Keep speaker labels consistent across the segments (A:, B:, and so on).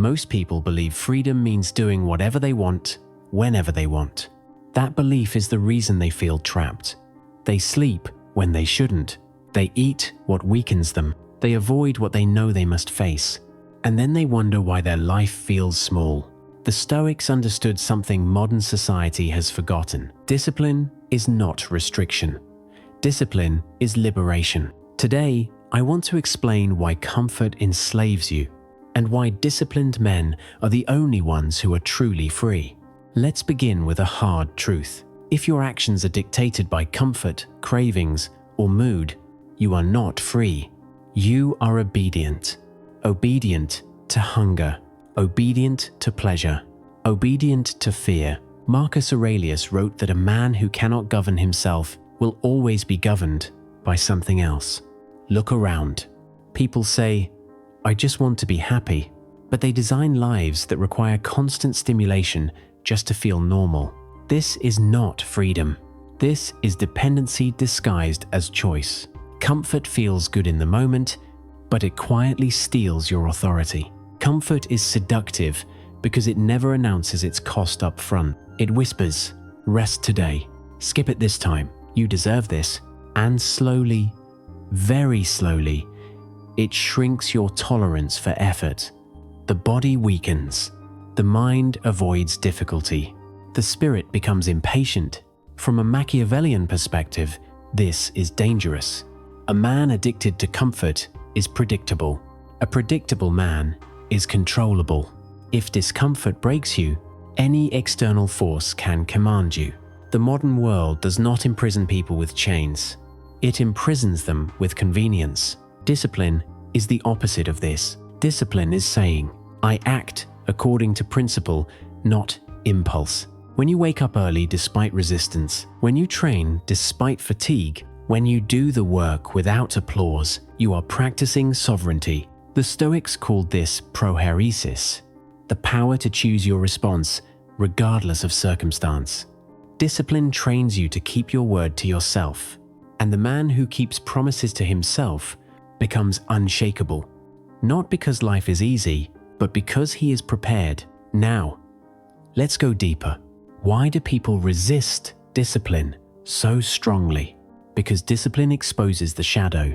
A: Most people believe freedom means doing whatever they want, whenever they want. That belief is the reason they feel trapped. They sleep when they shouldn't. They eat what weakens them. They avoid what they know they must face. And then they wonder why their life feels small. The Stoics understood something modern society has forgotten. Discipline is not restriction. Discipline is liberation. Today, I want to explain why comfort enslaves you and why disciplined men are the only ones who are truly free. Let's begin with a hard truth. If your actions are dictated by comfort, cravings, or mood, you are not free. You are obedient. Obedient to hunger. Obedient to pleasure. Obedient to fear. Marcus Aurelius wrote that a man who cannot govern himself will always be governed by something else. Look around. People say, "I just want to be happy," but they design lives that require constant stimulation just to feel normal. This is not freedom. This is dependency disguised as choice. Comfort feels good in the moment, but it quietly steals your authority. Comfort is seductive because it never announces its cost up front. It whispers, "Rest today. Skip it this time. You deserve this." And slowly, very slowly, it shrinks your tolerance for effort. The body weakens. The mind avoids difficulty. The spirit becomes impatient. From a Machiavellian perspective, this is dangerous. A man addicted to comfort is predictable. A predictable man is controllable. If discomfort breaks you, any external force can command you. The modern world does not imprison people with chains. It imprisons them with convenience. Discipline is the opposite of this. Discipline is saying, "I act according to principle, not impulse." When you wake up early despite resistance, when you train despite fatigue, when you do the work without applause, you are practicing sovereignty. The Stoics called this prohairesis, the power to choose your response regardless of circumstance. Discipline trains you to keep your word to yourself, and the man who keeps promises to himself becomes unshakable. Not because life is easy, but because he is prepared. Now, let's go deeper. Why do people resist discipline so strongly? Because discipline exposes the shadow.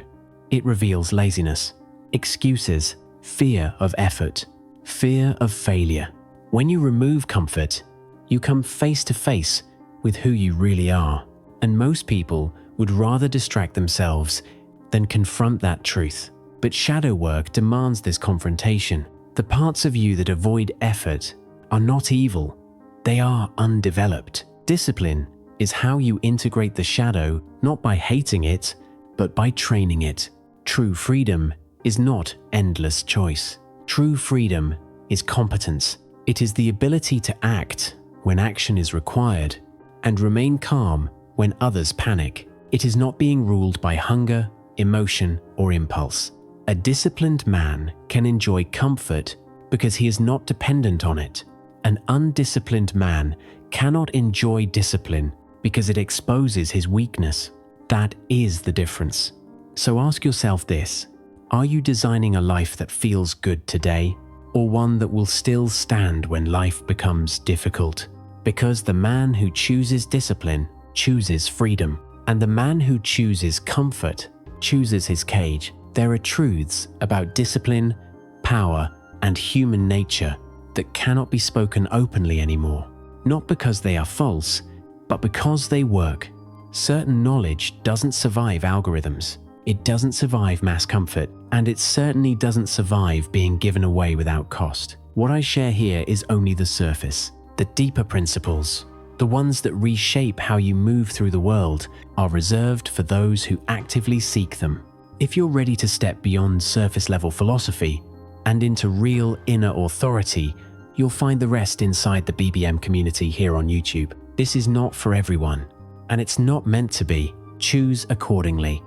A: It reveals laziness, excuses, fear of effort, fear of failure. When you remove comfort, you come face to face with who you really are. And most people would rather distract themselves than confront that truth. But shadow work demands this confrontation. The parts of you that avoid effort are not evil. They are undeveloped. Discipline is how you integrate the shadow, not by hating it, but by training it. True freedom is not endless choice. True freedom is competence. It is the ability to act when action is required and remain calm when others panic. It is not being ruled by hunger, emotion, or impulse. A disciplined man can enjoy comfort because he is not dependent on it. An undisciplined man cannot enjoy discipline because it exposes his weakness. That is the difference. So ask yourself this: are you designing a life that feels good today, or one that will still stand when life becomes difficult? Because the man who chooses discipline chooses freedom, and the man who chooses comfort chooses his cage. There are truths about discipline, power, and human nature that cannot be spoken openly anymore. Not because they are false, but because they work. Certain knowledge doesn't survive algorithms. It doesn't survive mass comfort, and it certainly doesn't survive being given away without cost. What I share here is only the surface. The deeper principles, the ones that reshape how you move through the world, are reserved for those who actively seek them. If you're ready to step beyond surface-level philosophy and into real inner authority, you'll find the rest inside the BBM community here on YouTube. This is not for everyone, and it's not meant to be. Choose accordingly.